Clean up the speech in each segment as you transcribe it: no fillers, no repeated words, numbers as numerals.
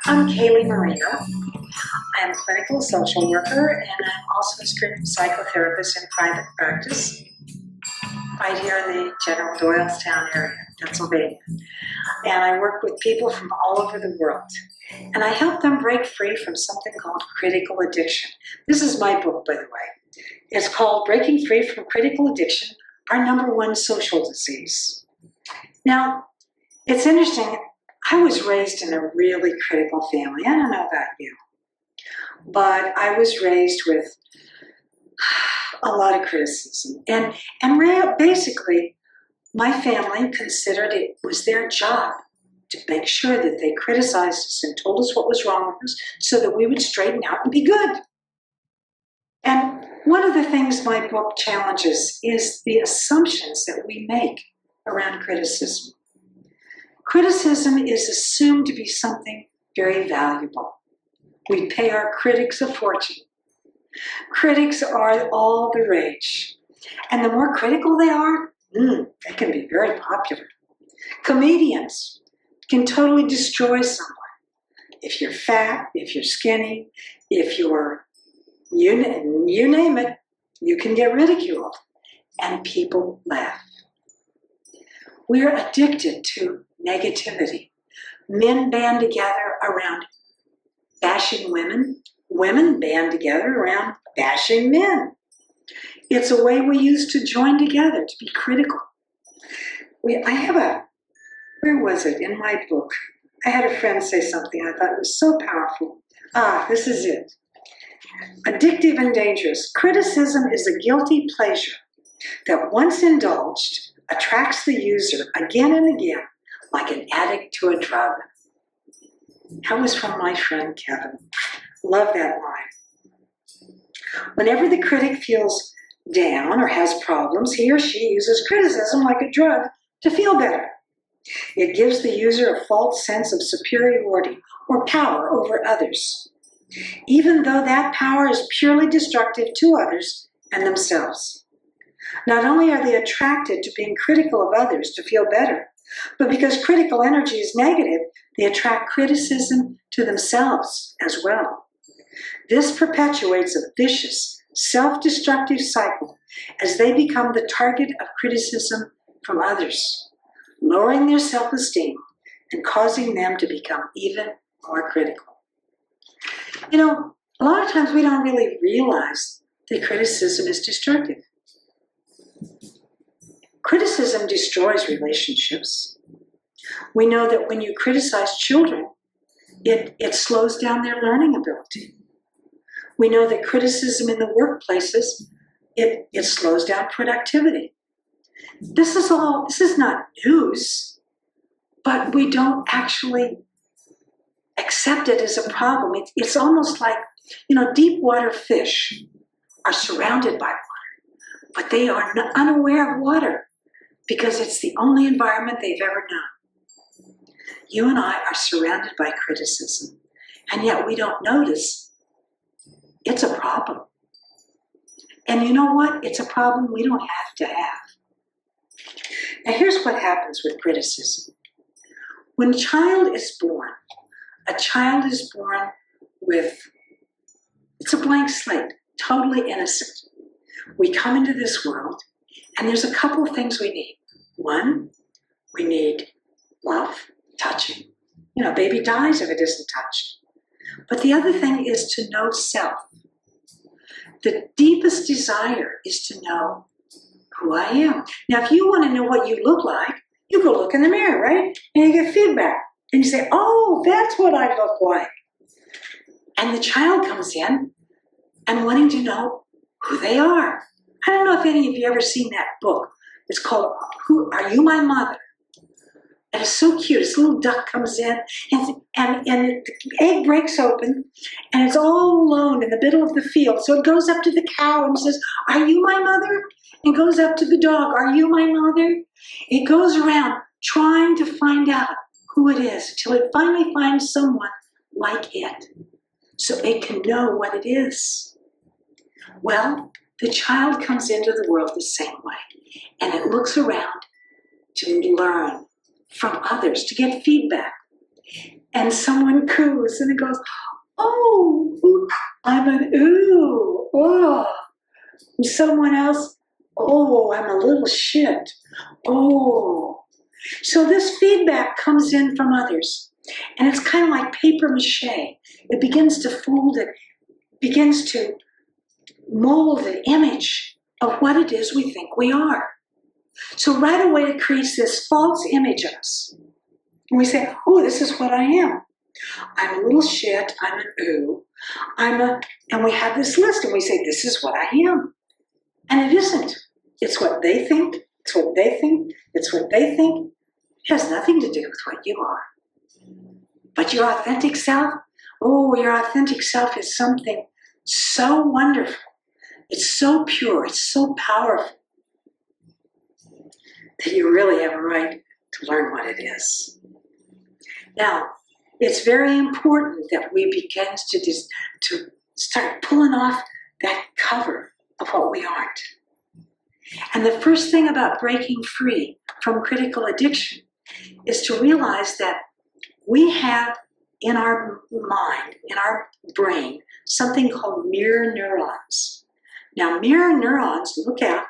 I'm Kalie Marino. I'm a clinical social worker and I'm also a script psychotherapist in private practice right here in the general Doylestown area, Pennsylvania. And I work with people from all over the world. And I help them break free from something called critical addiction. This is my book, by the way. It's called Breaking Free from Critical Addiction, Our #1 Social Disease. Now, it's interesting. I was raised in a really critical family. I don't know about you, but I was raised with a lot of criticism. And basically, my family considered it was their job to make sure that they criticized us and told us what was wrong with us so that we would straighten out and be good. And one of the things my book challenges is the assumptions that we make around criticism. Criticism is assumed to be something very valuable. We pay our critics a fortune. Critics are all the rage. And the more critical they are, they can be very popular. Comedians can totally destroy someone. If you're fat, if you're skinny, if you're, you name it, you can get ridiculed. And people laugh. We're addicted to negativity. Men band together around bashing women. Women band together around bashing men. It's a way we use to join together, to be critical. Where was it in my book? I had a friend say something I thought was so powerful. This is it. Addictive and dangerous. Criticism is a guilty pleasure that once indulged attracts the user again and again, like an addict to a drug. That was from my friend Kevin. Love that line. Whenever the critic feels down or has problems, he or she uses criticism like a drug to feel better. It gives the user a false sense of superiority or power over others, even though that power is purely destructive to others and themselves. Not only are they attracted to being critical of others to feel better, but because critical energy is negative, they attract criticism to themselves as well. This perpetuates a vicious, self-destructive cycle as they become the target of criticism from others, lowering their self-esteem and causing them to become even more critical. You know, a lot of times we don't really realize that criticism is destructive. Criticism destroys relationships. We know that when you criticize children, it slows down their learning ability. We know that criticism in the workplaces, it slows down productivity. This is not news, but we don't actually accept it as a problem. It's almost like, deep water fish are surrounded by water, but they are unaware of water because it's the only environment they've ever known. You and I are surrounded by criticism, and yet we don't notice it's a problem. And you know what? It's a problem we don't have to have. Now here's what happens with criticism. When a child is born with, it's a blank slate, totally innocent. We come into this world, and there's a couple of things we need. One, we need love, touching. Baby dies if it isn't touched. But the other thing is to know self. The deepest desire is to know who I am. Now, if you want to know what you look like, you go look in the mirror, right? And you get feedback. And you say, oh, that's what I look like. And the child comes in and wanting to know who they are. I don't know if any of you ever seen that book. It's called, Are You My Mother? And it's so cute. This little duck comes in, and the egg breaks open, and it's all alone in the middle of the field. So it goes up to the cow and says, are you my mother? And goes up to the dog, are you my mother? It goes around trying to find out who it is until it finally finds someone like it, so it can know what it is. Well, the child comes into the world the same way, and it looks around to learn from others, to get feedback. and someone coos and it goes, oh, I'm an ooh, oh. And someone else, oh, I'm a little shit, oh. So this feedback comes in from others, and it's kind of like paper mache. It begins to fold, it begins to mold an image of what it is we think we are. So right away it creates this false image of us. And we say, oh, this is what I am. I'm a little shit, I'm an ooh, and we have this list and we say, this is what I am. And it isn't. It's what they think, it's what they think, it's what they think. It has nothing to do with what you are. But your authentic self, oh, your authentic self is something so wonderful. It's so pure, it's so powerful that you really have a right to learn what it is. Now, it's very important that we begin to start pulling off that cover of what we aren't. And the first thing about breaking free from critical addiction is to realize that we have in our mind, in our brain, something called mirror neurons. Now, mirror neurons look out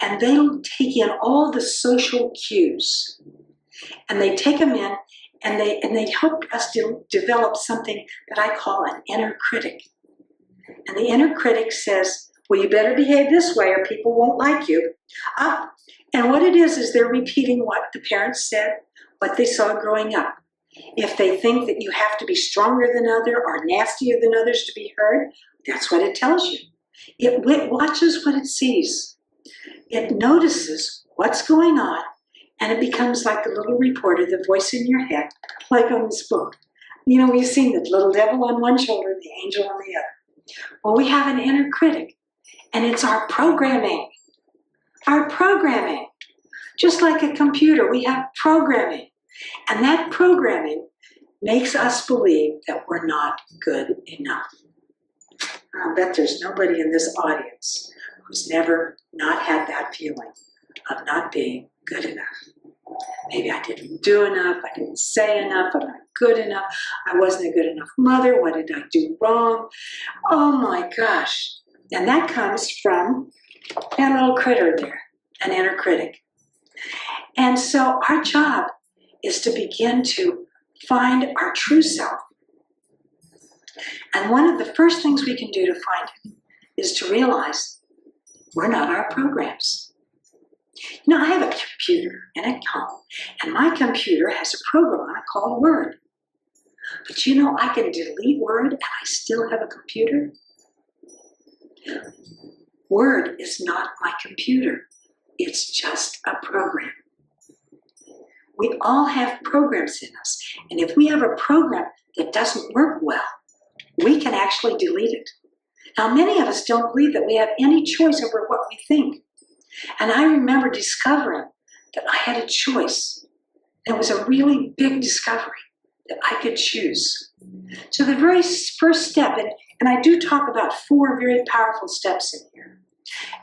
and they'll take in all the social cues. And they take them in and they help us develop something that I call an inner critic. And the inner critic says, well, you better behave this way or people won't like you. And what it is they're repeating what the parents said, what they saw growing up. If they think that you have to be stronger than others or nastier than others to be heard, that's what it tells you. It watches what it sees. It notices what's going on, and it becomes like the little reporter, the voice in your head, like on this book. You know, we've seen the little devil on one shoulder, the angel on the other. Well, we have an inner critic, and it's our programming. Our programming. Just like a computer, we have programming. And that programming makes us believe that we're not good enough. I'll bet there's nobody in this audience who's never not had that feeling of not being good enough. Maybe I didn't do enough, I didn't say enough, I'm not good enough, I wasn't a good enough mother, what did I do wrong? Oh my gosh. And that comes from that little critter there, an inner critic. And so our job is to begin to find our true self. And one of the first things we can do to find it is to realize we're not our programs. You know, I have a computer in a home, and my computer has a program on it called Word. But you know, I can delete Word and I still have a computer. Word is not my computer. It's just a program. We all have programs in us. And if we have a program that doesn't work well, we can actually delete it. Now, many of us don't believe that we have any choice over what we think. And I remember discovering that I had a choice. It was a really big discovery that I could choose. So the very first step, and I do talk about 4 very powerful steps in here.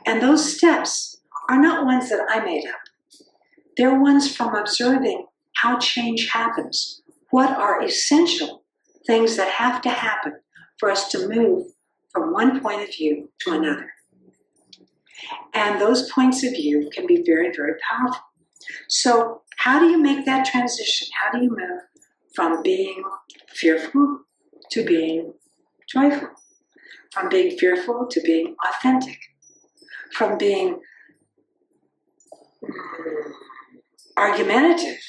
And those steps are not ones that I made up. They're ones from observing how change happens. What are essential things that have to happen for us to move from one point of view to another. And those points of view can be very, very powerful. So how do you make that transition? How do you move from being fearful to being joyful? From being fearful to being authentic? From being argumentative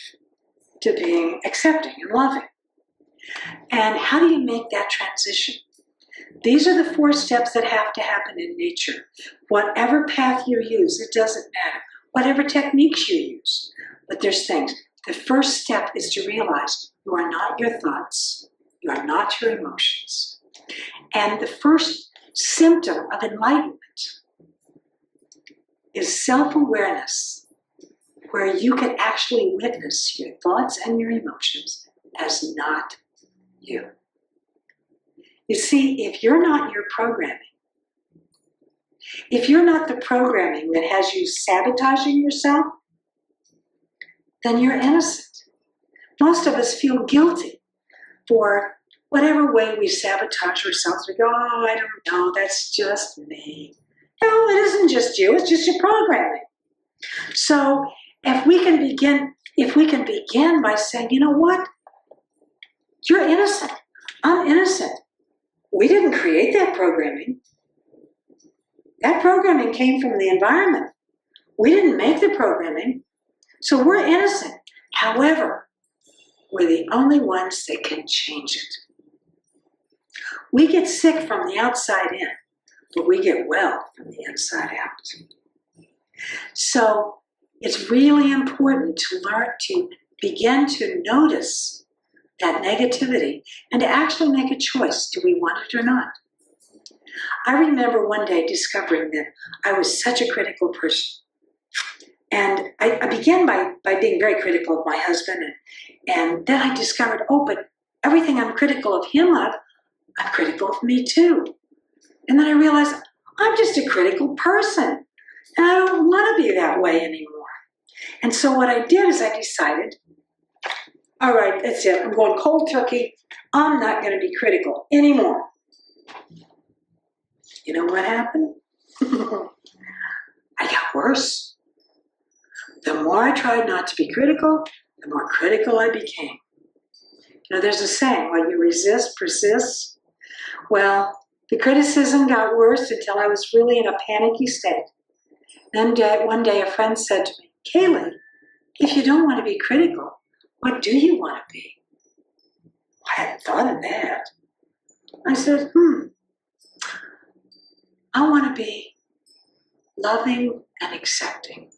to being accepting and loving? And how do you make that transition? These are the 4 steps that have to happen in nature. Whatever path you use, it doesn't matter. Whatever techniques you use. But there's things. The first step is to realize you are not your thoughts. You are not your emotions. And the first symptom of enlightenment is self-awareness, where you can actually witness your thoughts and your emotions as not you. You see, if you're not your programming, if you're not the programming that has you sabotaging yourself, then you're innocent. Most of us feel guilty for whatever way we sabotage ourselves. We go, oh, I don't know, that's just me. No, it isn't just you, it's just your programming. So if we can begin by saying, you know what? You're innocent. I'm innocent. We didn't create that programming. That programming came from the environment. We didn't make the programming. So we're innocent. However, we're the only ones that can change it. We get sick from the outside in, but we get well from the inside out. So it's really important to learn to begin to notice that negativity and to actually make a choice. Do we want it or not? I remember one day discovering that I was such a critical person. And I began by being very critical of my husband. And then I discovered, oh, but everything I'm critical of him of, I'm critical of me too. And then I realized I'm just a critical person. And I don't want to be that way anymore. And so what I did is I decided, all right, that's it. I'm going cold turkey. I'm not going to be critical anymore. You know what happened? I got worse. The more I tried not to be critical, the more critical I became. You know, there's a saying, what you resist persists. Well, the criticism got worse until I was really in a panicky state. Then one day a friend said to me, Kalie, if you don't want to be critical, what do you want to be? I hadn't thought of that. I said, I want to be loving and accepting.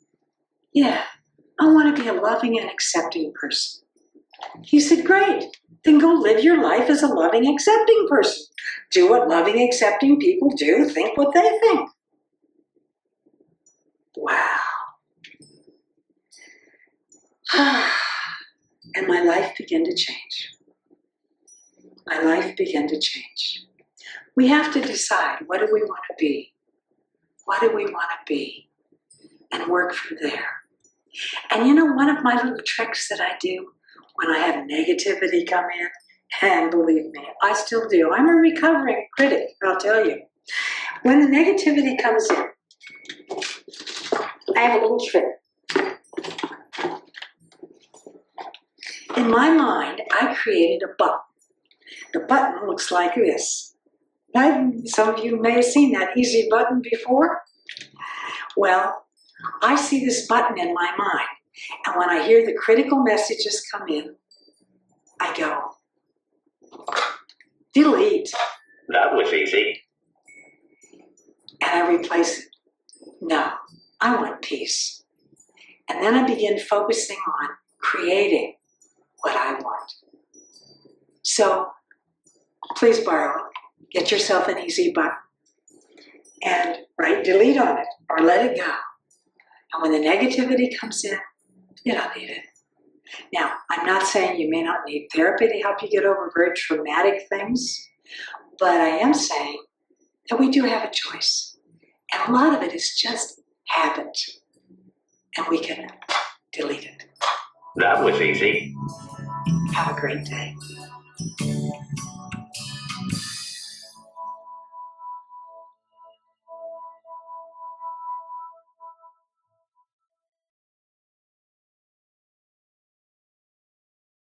Yeah, I want to be a loving and accepting person. He said, great, then go live your life as a loving, accepting person. Do what loving, accepting people do, think what they think. Wow. And my life began to change. My life began to change. We have to decide, what do we want to be? What do we want to be? And work from there. And you know, one of my little tricks that I do when I have negativity come in, and believe me, I still do. I'm a recovering critic, I'll tell you. When the negativity comes in, I have a little trick. In my mind, I created a button. The button looks like this. Some of you may have seen that easy button before. Well, I see this button in my mind, and when I hear the critical messages come in, I go, delete. That was easy. And I replace it. No, I want peace. And then I begin focusing on creating what I want. So please borrow, get yourself an easy button and write delete on it or let it go. And when the negativity comes in, you don't need it. Now, I'm not saying you may not need therapy to help you get over very traumatic things, but I am saying that we do have a choice. And a lot of it is just habit. And we can delete it. That was easy. Have a great day.